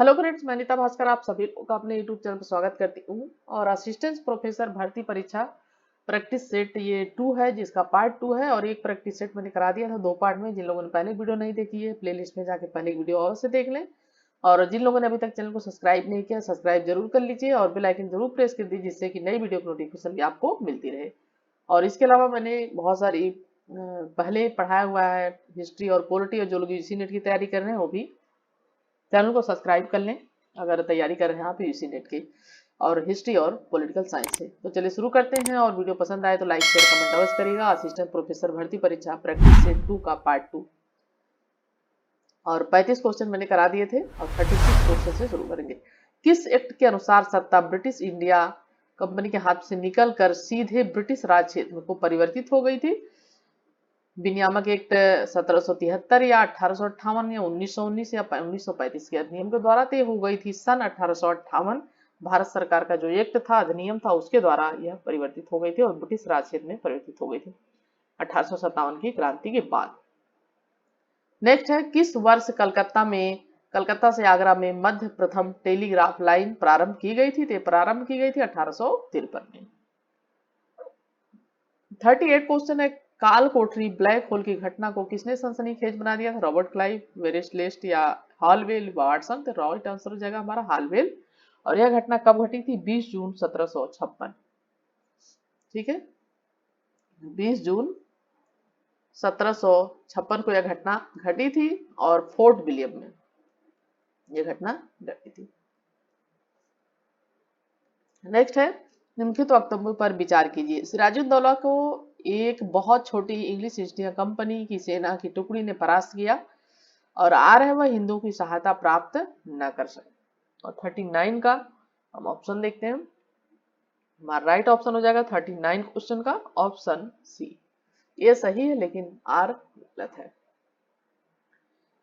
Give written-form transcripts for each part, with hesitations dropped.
Hello friends, मैं नीता भास्कर आप सभी लोग का अपने यूट्यूब चैनल पर स्वागत करती हूँ। और असिस्टेंट प्रोफेसर भर्ती परीक्षा प्रैक्टिस सेट ये 2 है, जिसका पार्ट 2 है। और एक प्रैक्टिस सेट मैंने करा दिया था 2 पार्ट में। जिन लोगों ने पहले वीडियो नहीं देखी है, प्लेलिस्ट में जाके पहले वीडियो अवश्य देख लें। और जिन लोगों ने अभी तक चैनल को सब्सक्राइब नहीं किया, सब्सक्राइब जरूर कर लीजिए और बेल आइकन जरूर प्रेस कर दीजिए, जिससे कि नई वीडियो की नोटिफिकेशन भी आपको मिलती रहे। और इसके अलावा मैंने बहुत सारी पहले पढ़ाया हुआ है हिस्ट्री और पॉलिटी, और जो लोग यूजी नेट की तैयारी कर रहे हैं वो भी चैनल को सब्सक्राइब कर लें अगर तैयारी कर रहे हैं आप यूसी नेट की, और हिस्ट्री और पॉलिटिकल साइंस से। तो चलिए शुरू करते हैं। और वीडियो पसंद आए तो लाइक शेयर कमेंट अवश्य करिएगा। असिस्टेंट प्रोफेसर भर्ती परीक्षा प्रैक्टिस सेट 2 का पार्ट 2, और 35 क्वेश्चन मैंने करा दिए थे और 36 क्वेश्चन से शुरू करेंगे। किस एक्ट के अनुसार सत्ता ब्रिटिश इंडिया कंपनी के हाथ से निकलकर सीधे ब्रिटिश राज क्षेत्र को परिवर्तित हो गई थी? विनियामक एक्ट 1773 या 1858 या 1919 या 1935 के अधिनियम के द्वारा तय हो गई थी। सन 1858 भारत सरकार का जो एक्ट था, अधिनियम था, उसके द्वारा यह परिवर्तित हो गई थी और ब्रिटिश राज क्षेत्र में परिवर्तित हो गई थी 1857 की क्रांति के बाद। नेक्स्ट है, किस वर्ष कलकत्ता से आगरा में मध्य प्रथम टेलीग्राफ लाइन प्रारंभ की गई थी? प्रारंभ की गई थी 1853 में। 38 क्वेश्चन है, काल कोठरी ब्लैक होल की घटना को किसने सनसनीखेज बना दिया था? रॉबर्ट क्लाइव, वेरेस्टलेस्ट या हालवेल वाटसन? तो राइट आंसर हो जाएगा हमारा हालवेल। और यह घटना कब घटी थी? 20 जून 1756। ठीक है, 20 जून 1756 को यह घटना घटी थी और फोर्ट विलियम में यह घटना घटी थी। नेक्स्ट है, निम्नलिखित वक्तव्यों पर विचार कीजिए। सिराजुद्दौला को एक बहुत छोटी इंग्लिश ईस्ट इंडिया कंपनी की सेना की टुकड़ी ने परास्त किया और आ रहे वह हिंदुओं की सहायता प्राप्त न कर सके। और 39 का हम ऑप्शन देखते हैं। हमारा राइट ऑप्शन हो जाएगा 39 क्वेश्चन का ऑप्शन सी। ये सही है लेकिन आर गलत है।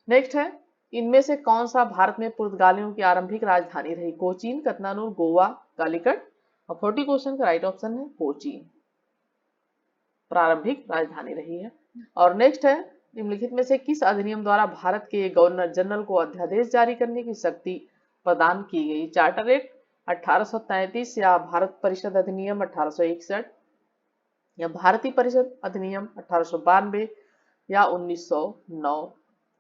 नेक्स्ट है, इनमें से कौन सा भारत में पुर्तगालियों की आरंभिक राजधानी रही? कोचीन, कतनानूर, गोवा, कालीकट? और 40 क्वेश्चन का राइट ऑप्शन है कोचीन, प्रारंभिक राजधानी रही है। और नेक्स्ट है, निम्नलिखित में से किस अधिनियम द्वारा भारत के गवर्नर जनरल को अध्यादेश जारी करने की शक्ति प्रदान की गई? चार्टर एक्ट 1833 या भारत परिषद अधिनियम 1861 या भारतीय परिषद अधिनियम 1892 या 1909?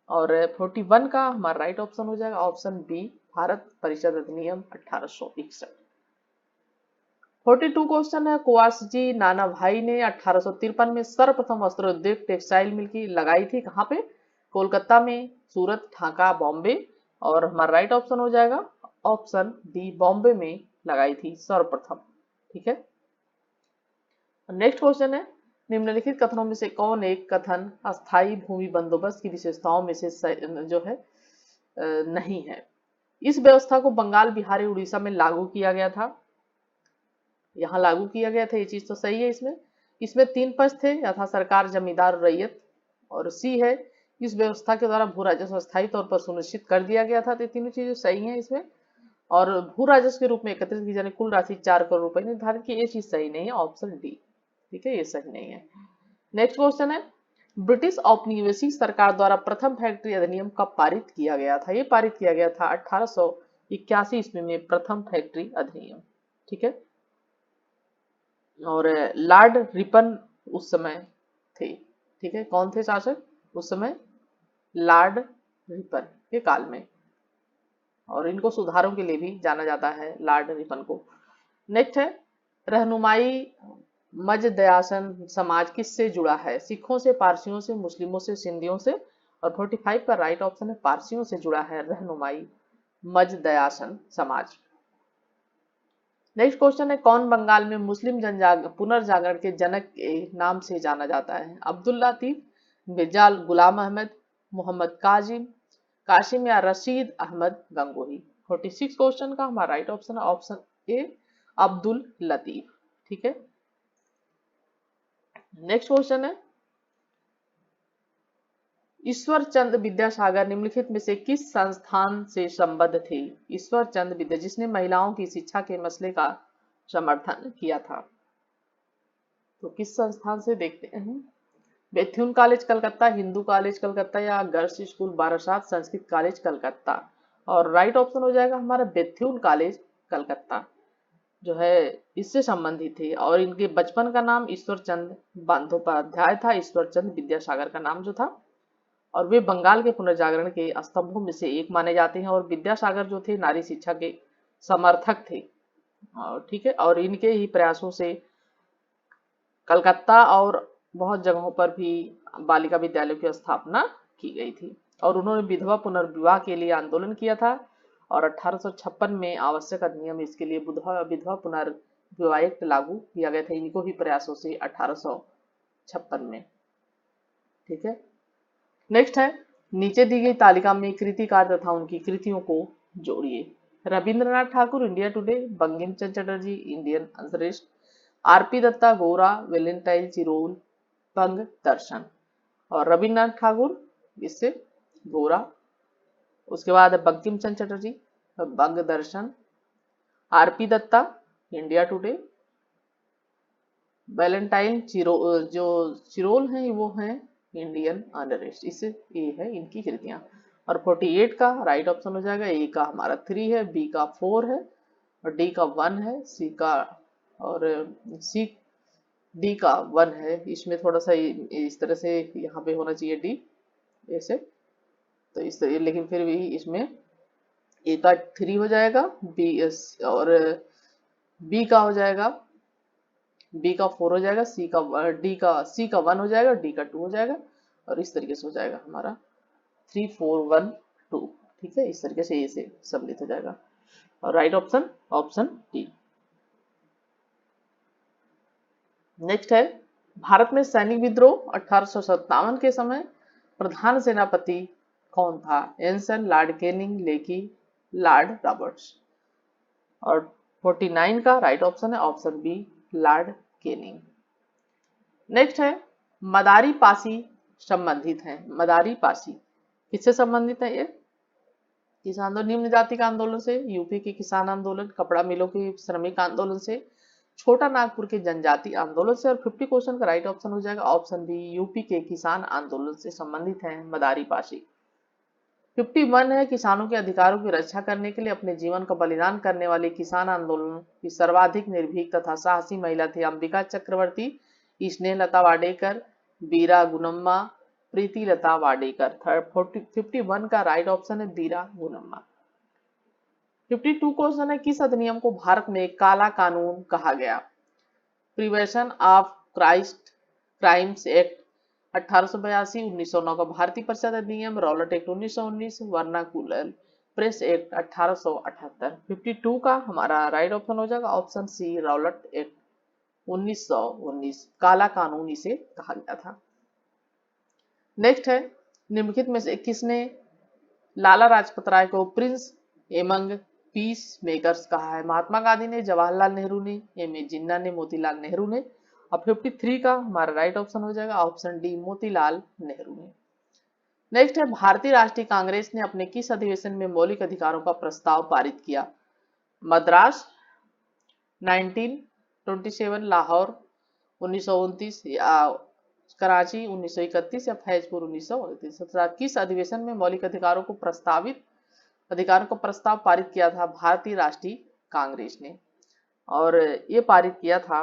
और 41 का हमारा राइट ऑप्शन हो जाएगा ऑप्शन बी, भारत परिषद अधिनियम 1861। 42 क्वेश्चन है, कुवासजी नानाभाई ने 1853 में सर्वप्रथम वस्त्र उद्योग टेक्सटाइल मिल की लगाई थी कहाँ पे? कोलकाता में, सूरत, ढाका, बॉम्बे? और हमारा राइट ऑप्शन हो जाएगा ऑप्शन डी, बॉम्बे में लगाई थी सर्वप्रथम। ठीक है, नेक्स्ट क्वेश्चन है, निम्नलिखित कथनों में से कौन एक कथन अस्थायी भूमि बंदोबस्त की विशेषताओं में से जो है नहीं है? इस व्यवस्था को बंगाल, बिहार, उड़ीसा में लागू किया गया था। यहाँ लागू किया गया था, ये चीज तो सही है। इसमें 3 पक्ष थे, यथा सरकार, जमींदार, रैयत। और सी है, इस व्यवस्था के द्वारा भू राजस्व स्थायी तौर पर सुनिश्चित कर दिया गया था। तो तीनों चीजें सही हैं इसमें। और भू राजस्व के रूप में एकत्रित की जाने कुल राशि 4 करोड़ रुपए निर्धारित की, ये चीज सही नहीं है, ऑप्शन डी। ठीक है, ये सही नहीं है। नेक्स्ट क्वेश्चन है, ब्रिटिश औपनिवेशिक सरकार द्वारा प्रथम फैक्ट्री अधिनियम कब पारित किया गया था? ये पारित किया गया था 1881 ईस्वी में, प्रथम फैक्ट्री अधिनियम। ठीक है, और लॉर्ड रिपन उस समय थे। ठीक है, कौन थे शासक उस समय? लॉर्ड रिपन के काल में, और इनको सुधारों के लिए भी जाना जाता है, लॉर्ड रिपन को। नेक्स्ट है, रहनुमाई मजदयासन समाज किससे जुड़ा है? सिखों से, पारसियों से, मुस्लिमों से, सिंधियों से? और 45 का राइट ऑप्शन है पारसियों से जुड़ा है रहनुमाई मजदयासन समाज। नेक्स्ट क्वेश्चन है, कौन बंगाल में मुस्लिम पुनर्जागरण के जनक के नाम से जाना जाता है? अब्दुल लतीफ, मिर्जा गुलाम अहमद, मोहम्मद कासिम या रशीद अहमद गंगोही? 46 क्वेश्चन का हमारा राइट ऑप्शन है ऑप्शन ए, अब्दुल लतीफ। ठीक है, नेक्स्ट क्वेश्चन है, ईश्वर चंद विद्यासागर निम्नलिखित में से किस संस्थान से संबद्ध थे? ईश्वर चंद विद्या, जिसने महिलाओं की शिक्षा के मसले का समर्थन किया था। तो किस संस्थान से देखते हैं? Bethune college Calcutta, Hindu college Calcutta या girls school Barasat, Sanskrit college Calcutta? और राइट ऑप्शन हो जाएगा हमारा बेथ्यून कॉलेज कलकत्ता, जो है इससे संबंधित थे। और इनके बचपन का नाम ईश्वर चंद बंदोपाध्याय था, ईश्वर चंद विद्यासागर का नाम जो था। और वे बंगाल के पुनर्जागरण के स्तंभों में से एक माने जाते हैं। और विद्यासागर जो थे नारी शिक्षा के समर्थक थे। और ठीक है, और इनके ही प्रयासों से कलकत्ता और बहुत जगहों पर भी बालिका विद्यालयों की स्थापना की गई थी। और उन्होंने विधवा पुनर्विवाह के लिए आंदोलन किया था। और 1856 में आवश्यक अधिनियम इसके लिए विधवा विधवा पुनर्विवाह एक्ट लागू किया गया था, इनको ही प्रयासों से 1856 में। ठीक है, नेक्स्ट है, नीचे दी गई तालिका में कृतिकार तथा उनकी कृतियों को जोड़िए। Rabindranath Thakur India today, Bankim Chandra Chatterjee Indian अंतरिक्ष, आरपी दत्ता गोरा, वेलेंटाइन चिरोल बंग दर्शन। और रविन्द्रनाथ ठाकुर इससे गोरा, उसके बाद Bankim Chandra Chatterjee Banga Darshan, RP Dutta India Today, Valentine जो चिरोल हैं वो हैं इंडियन अनरेस्ट। इससे ये है इनकी कृतियां। और 48 का राइट ऑप्शन हो जाएगा, ए का हमारा 3 है, बी का 4 है, और डी का 1 है, सी का और सी डी का 1 है। इसमें थोड़ा सा इस तरह से यहाँ पे होना चाहिए डी ऐसे, तो इस तरह, लेकिन फिर भी इसमें ए का 3 हो जाएगा, बी और बी का हो जाएगा, बी का 4 हो जाएगा, सी का 1 हो जाएगा, डी का 2 हो जाएगा। और इस तरीके से हो जाएगा हमारा 3 4 1 2। ठीक है, इस तरीके से ए से सम्मिलित हो जाएगा। और right option option D. Next है, भारत में सैनिक विद्रोह 1857 के समय प्रधान सेनापति कौन था? एंसन, लॉर्ड कैनिंग, लेकी, लॉर्ड रॉबर्ट्स। और 49 का राइट ऑप्शन है option B, Lord Canning. Next है, मदारी पासी संबंधित है। मदारी पासी किससे संबंधित है? ये किसान निम्न जाति का आंदोलन से, यूपी के किसान आंदोलन, कपड़ा मिलों के श्रमिक आंदोलन से, छोटा नागपुर के जनजाति आंदोलन से। और 50 क्वेश्चन का राइट ऑप्शन हो जाएगा ऑप्शन बी, यूपी के किसान आंदोलन से संबंधित है मदारी पासी। 51 है, किसानों के अधिकारों की रक्षा करने के लिए अपने जीवन का बलिदान करने वाले किसान आंदोलन की सर्वाधिक निर्भीक तथा साहसी महिला थी अंबिका चक्रवर्ती, स्नेहलता वाडेकर, बीरा गुनम्मा, प्रीति लता वाडेकर। 51 का राइट ऑप्शन है बीरा गुनम्मा। 52 क्वेश्चन है, किस अधिनियम को भारत में काला कानून कहा गया? प्रिवेंशन ऑफ क्राइम्स एक्ट 1882, 1909 का भारतीय परिषद अधिनियम, Rowlatt act 1919, vernacular press act 1878। 52 का हमारा राइट ऑप्शन हो जाएगा ऑप्शन सी, रॉलेट एक्ट 1919, काला कानून इसे कहा गया था। नेक्स्ट है, निम्नलिखित में से किसने लाला लाजपत राय को प्रिंस एमंग पीस मेकर्स कहा है? महात्मा गांधी ने, जवाहरलाल नेहरू ने, एम ए जिन्ना ने, मोतीलाल नेहरू ने। और 53 का हमारा राइट ऑप्शन हो जाएगा ऑप्शन डी, मोतीलाल नेहरू ने। नेक्स्ट है, भारतीय राष्ट्रीय कांग्रेस ने अपने किस अधिवेशन में मौलिक अधिकारों का प्रस्ताव पारित किया? मद्रास 1927, लाहौर 1929, या कराची 1931, या फैजपुर 1929। किस अधिवेशन में मौलिक अधिकारों को प्रस्ताव पारित किया था भारतीय राष्ट्रीय कांग्रेस ने? और ये पारित किया था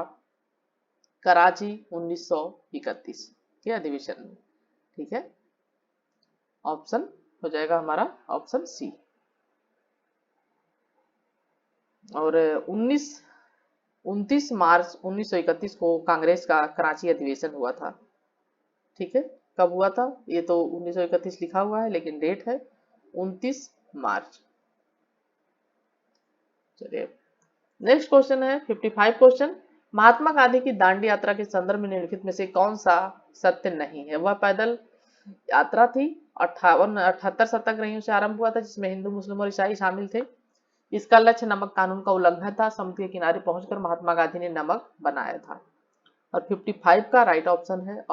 कराची 1931 के अधिवेशन में। ठीक है, ऑप्शन हो जाएगा हमारा ऑप्शन सी। और 29 मार्च 1931 को कांग्रेस का कराची अधिवेशन हुआ था। ठीक है, कब हुआ था? ये तो 1931 लिखा हुआ है, लेकिन डेट है 29 मार्च। चलिए, नेक्स्ट क्वेश्चन है 55 क्वेश्चन, महात्मा गांधी की दांडी यात्रा के संदर्भ में निम्नलिखित में से कौन सा सत्य नहीं है? वह पैदल यात्रा थी, 78 सत्याग्रहियों से आरंभ हुआ था, जिसमें हिंदू, मुस्लिम और ईसाई शामिल थे। इसका लक्ष्य नमक कानून का उल्लंघन था। समुद्र के किनारे पहुंचकर महात्मा गांधी ने नमक बनाया था। और 55 का राइट ऑप्शन है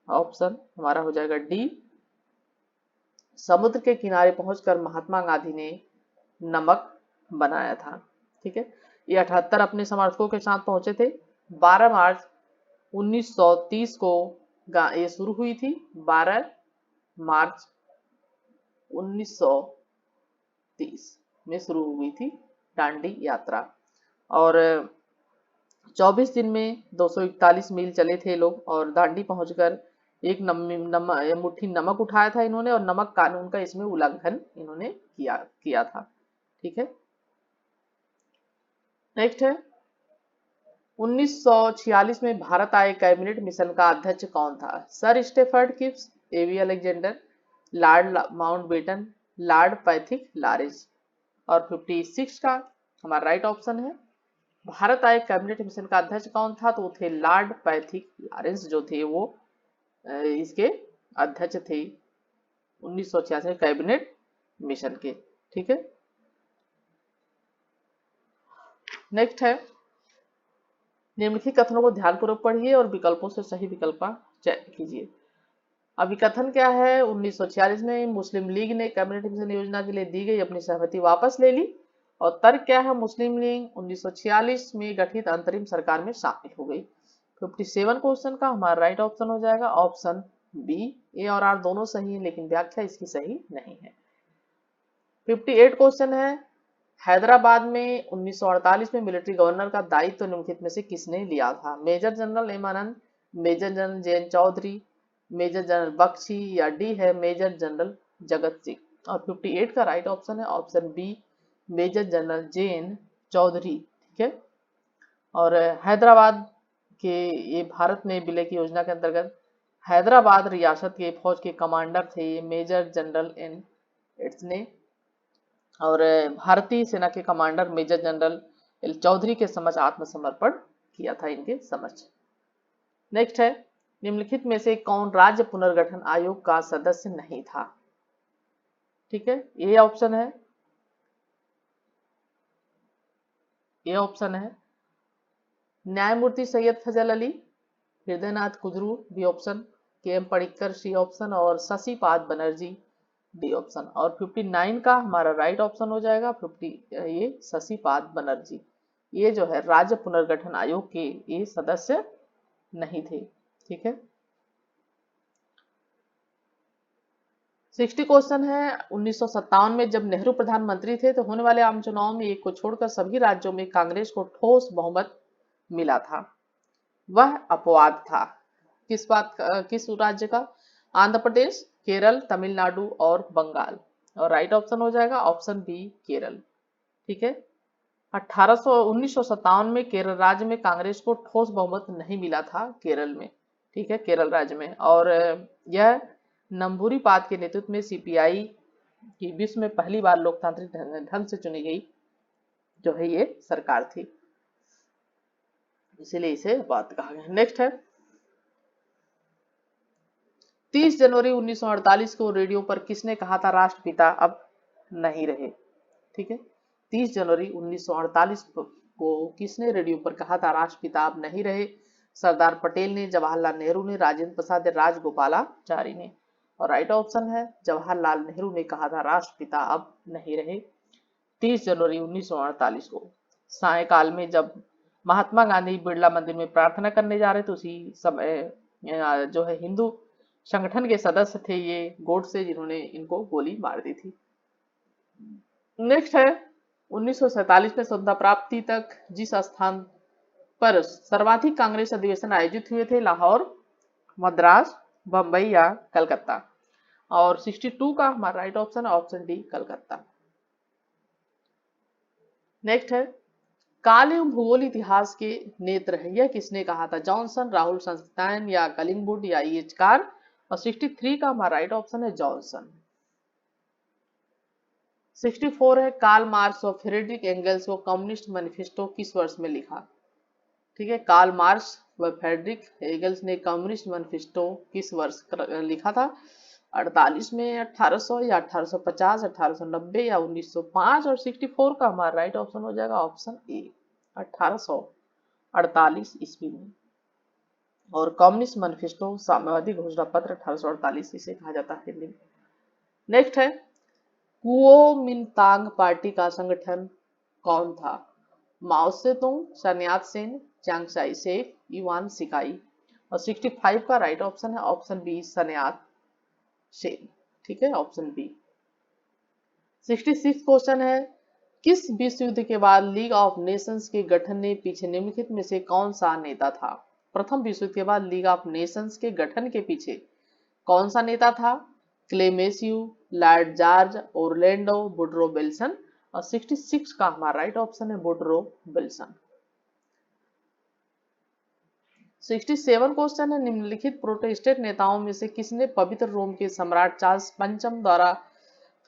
ऑप्शन हमारा हो जाएगा डी, समुद्र के किनारे पहुंचकर महात्मा गांधी ने नमक बनाया था। ठीक है, ये 78 अपने समर्थकों के साथ पहुंचे थे। 12 मार्च 1930 को ये शुरू हुई थी। 12 मार्च 1930 1930 में शुरू हुई थी दांडी यात्रा। और 24 दिन में 241 मील चले थे लोग और दांडी पहुंचकर एक मुट्ठी नमक उठाया था इन्होंने, और नमक कानून का इसमें उल्लंघन इन्होंने किया था। ठीक है, नेक्स्ट है 1946 में भारत आए कैबिनेट मिशन का अध्यक्ष कौन था? Sir Stafford Cripps, A V Alexander, Lord Mountbatten, Lord Pethick Lawrence. और 56 का हमारा राइट ऑप्शन है भारत आए कैबिनेट मिशन का अध्यक्ष कौन था? तो वो थे लॉर्ड पैथिक लॉरेंस, जो थे वो इसके अध्यक्ष थे 1986 कैबिनेट मिशन के। ठीक है, नेक्स्ट है निम्नलिखित कथनों को ध्यानपूर्वक पढ़िए और विकल्पों से सही विकल्प का चयन कीजिए। अभी कथन क्या है, 1946 में मुस्लिम लीग ने कैबिनेट मिशन योजना के लिए दी गई अपनी सहमति वापस ले ली। और तर्क क्या है, मुस्लिम लीग 1946 में गठित अंतरिम सरकार में शामिल हो गई। 57 क्वेश्चन का हमारा राइट ऑप्शन हो जाएगा ऑप्शन बी। ए और आर दोनों सही है लेकिन व्याख्या इसकी सही नहीं है। 58 क्वेश्चन है हैदराबाद में 1948 में मिलिट्री गवर्नर का दायित्व निम्नलिखित में से किसने लिया था? Major general M Anand, major general Jain Chaudhary, major general Bakshi, या डी है मेजर जनरल जगत सिंह। और 58 का राइट ऑप्शन है option B major general Jain Chaudhary. ठीक है, और हैदराबाद के ये भारत में विलय की योजना के अंतर्गत हैदराबाद रियासत के फौज के कमांडर थे मेजर जनरल एन एड्स ने, और भारतीय सेना के commander major general L Chaudhary के समक्ष आत्मसमर्पण किया था इनके समक्ष। नेक्स्ट है निम्नलिखित में से कौन राज्य पुनर्गठन आयोग का सदस्य नहीं था? ठीक है, ये ऑप्शन है, ये ऑप्शन है न्यायमूर्ति सैयद फजल अली, हृदयनाथ कुजरू बी ऑप्शन, के एम पडिक्कर सी ऑप्शन, और शशिपाद बनर्जी डी ऑप्शन। और 59 का हमारा राइट ऑप्शन हो जाएगा 50 ये शशिपाद बनर्जी। ये जो है राज्य पुनर्गठन आयोग के ये सदस्य नहीं थे। ठीक है, 60 क्वेश्चन है 1957 में जब नेहरू प्रधानमंत्री थे तो होने वाले आम चुनाव में एक को छोड़कर सभी राज्यों में कांग्रेस को ठोस बहुमत मिला था। वह अपवाद था किस किस राज्य का? आंध्र प्रदेश, केरल, तमिलनाडु और बंगाल। और राइट ऑप्शन हो जाएगा ऑप्शन बी केरल। ठीक है, 1957 में केरल राज्य में कांग्रेस को ठोस बहुमत नहीं मिला था केरल में। ठीक है, केरल राज्य में। और यह नंबूरी पात के नेतृत्व में सीपीआई की विश्व में पहली बार लोकतांत्रिक ढंग से चुनी गई जो है ये सरकार थी, इसीलिए इसे बात कहा गया। नेक्स्ट है 30 जनवरी 1948 को रेडियो पर किसने कहा था राष्ट्रपिता अब नहीं रहे? ठीक है, 30 जनवरी 1948 को किसने रेडियो पर कहा था राष्ट्रपिता अब नहीं रहे? सरदार पटेल ने, जवाहरलाल नेहरू ने, राजेंद्र प्रसाद, राजगोपालाचारी ने। और राइट ऑप्शन है जवाहरलाल नेहरू ने कहा था राष्ट्रपिता अब नहीं रहे 30 जनवरी 1948 को। सायकाल में जब महात्मा गांधी बिरला मंदिर में प्रार्थना करने जा रहे थे उसी समय जो है हिंदू संगठन के सदस्य थे ये गोडसे, जिन्होंने इनको गोली मार दी थी। नेक्स्ट है 1947 में स्वतंत्रता प्राप्ति तक जिस स्थान पर सर्वाधिक कांग्रेस अधिवेशन आयोजित हुए थे, लाहौर, मद्रास, बंबई या कलकत्ता। और 62 का हमारा राइट ऑप्शन है ऑप्शन डी कलकत्ता। नेक्स्ट है काल एवं भूगोल इतिहास के नेत्र है, यह किसने कहा था? जॉनसन, राहुल सन्स्टाइन या कलिंगवुड या ई.एच. कार। और 63 का हमारा राइट ऑप्शन है जॉनसन। 64 है कार्ल मार्क्स और फ्रेडरिक एंगल्स को कम्युनिस्ट मैनिफेस्टो किस वर्ष में लिखा? ठीक है, कार्ल मार्क्स व फ्रेडरिक एंगल्स ने कम्युनिस्ट मैनिफेस्टो किस वर्ष लिखा था? 48 में, 1800 या 1850, 1890 या 1905। और 64 का हमारा राइट ऑप्शन हो जाएगा ऑप्शन ए 1848 ईस्वी में। और कम्युनिस्ट मैनिफेस्टो साम्यवादी घोषणा पत्र 1848 इसे कहा जाता है हिंदी में। नेक्स्ट है कुओमिंतांग पार्टी का संगठन कौन था? माओ सेतुंग, सन्यात सेन, चांग साई शेक, इवान सिकाई। और 65 का राइट ऑप्शन है ऑप्शन बी सन्यात सेन। ठीक है, ऑप्शन बी। 66 क्वेश्चन है, किस विश्व युद्ध के बाद लीग ऑफ नेशंस के गठन ने पीछे निम्नलिखित में से कौन सा नेता था? प्रथम विश्व युद्ध के बाद लीग ऑफ नेशंस के गठन के पीछे कौन सा नेता था? Clemenceau, Lloyd George Orlando, Woodrow Wilson. और 66 का हमारा राइट ऑप्शन है वुडरो विल्सन। 67 क्वेश्चन है, निम्नलिखित प्रोटेस्टेंट नेताओं में से किसने पवित्र रोम के सम्राट चार्ल्स पंचम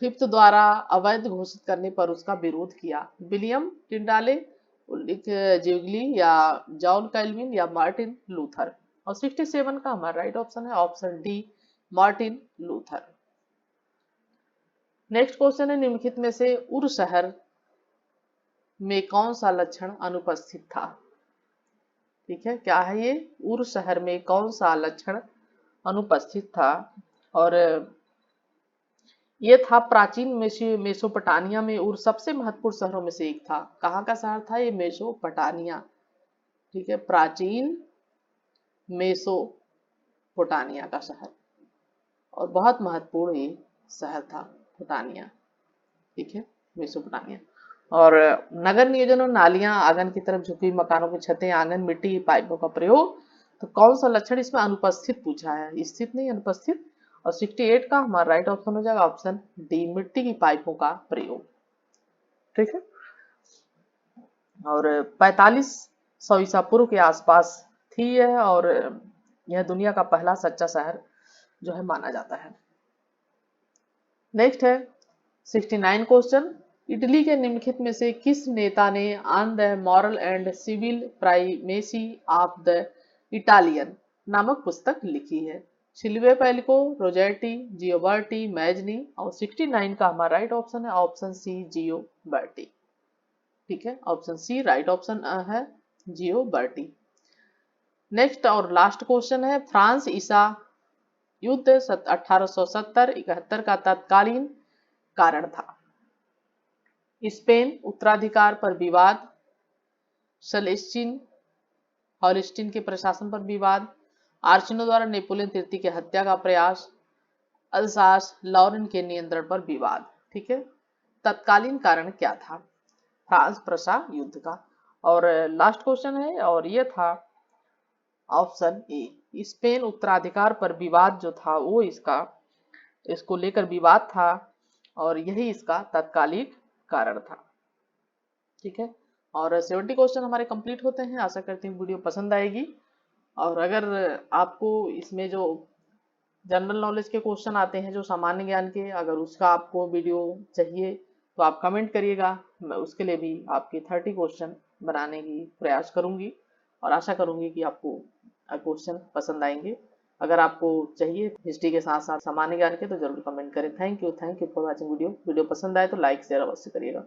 फिफ्थ द्वारा अवैध घोषित करने पर उसका विरोध किया? विलियम टिंडाले, उल्लिख ज्यूगली, या जॉन कैल्विन, या मार्टिन लूथर। और 67 का हमारा राइट ऑप्शन है option D, Martin Luther. Next question है, निम्नलिखित में से उर शहर में कौन सा लक्षण अनुपस्थित था? ठीक है, क्या है ये? उर शहर में कौन सा लक्षण अनुपस्थित था? और ये था प्राचीन मेसोपोटामिया में उर सबसे महत्वपूर्ण शहरों में से एक था। कहाँ का शहर था ये? मेसोपोटामिया। ठीक है, प्राचीन मेसोपोटामिया का शहर, और बहुत महत्वपूर्ण ये शहर था पोटानिया। ठीक है, मेसोपोटामिया। और नगर नियोजन और नालियां, आंगन की तरफ झुकी मकानों की छतें, आंगन, मिट्टी की पाइपों का प्रयोग, तो कौन सा लक्षण इसमें अनुपस्थित पूछा है? स्थित नहीं, अनुपस्थित। और 68 का हमारा राइट ऑप्शन हो जाएगा ऑप्शन डी, मिट्टी की पाइपों का प्रयोग। ठीक है, और 4500 ईसा पूर्व के आसपास थी यह, और यह दुनिया का पहला सच्चा शहर जो है माना जाता है। नेक्स्ट है 69 क्वेश्चन, इटली के निम्नलिखित में से किस नेता ने on the moral and civil primacy of the Italian नामक पुस्तक लिखी है? Silvio Pellico, Rossetti, Gioberti, Mazzini. और 69 का हमारा राइट ऑप्शन है ऑप्शन सी, जियोबर्टी। ठीक है, ऑप्शन सी राइट ऑप्शन है, जियोबर्टी। नेक्स्ट और लास्ट क्वेश्चन है, फ्रांस ईसा युद्ध 1870-71 का तत्कालीन कारण था? स्पेन उत्तराधिकार पर विवाद, हॉलिस्टीन के प्रशासन पर विवाद, आर्चिनो द्वारा नेपोलियन तृतीय की हत्या का प्रयास, अल्सास लॉरेन के नियंत्रण पर विवाद। ठीक है, तत्कालीन कारण क्या था? फ्रांस प्रसा युद्ध का। और लास्ट क्वेश्चन है, और ये था ऑप्शन ए, स्पेन उत्तराधिकार पर विवाद जो था वो इसको लेकर विवाद था, और यही इसका तत्कालिक कारण था। ठीक है, और 70 क्वेश्चन हमारे कंप्लीट होते हैं। आशा करती हूँ वीडियो पसंद आएगी। और अगर आपको इसमें जो जनरल नॉलेज के क्वेश्चन आते हैं, जो सामान्य ज्ञान के, अगर उसका आपको वीडियो चाहिए तो आप कमेंट करिएगा, मैं उसके लिए भी आपके 30 क्वेश्चन बनाने की प्रयास करूंगी, और आशा करूंगी कि आपको क्वेश्चन पसंद आएंगे। अगर आपको चाहिए हिस्ट्री के साथ साथ सामान्य ज्ञान के तो जरूर कमेंट करें। Thank you for watching video पसंद आए तो लाइक शेयर अवश्य करिएगा।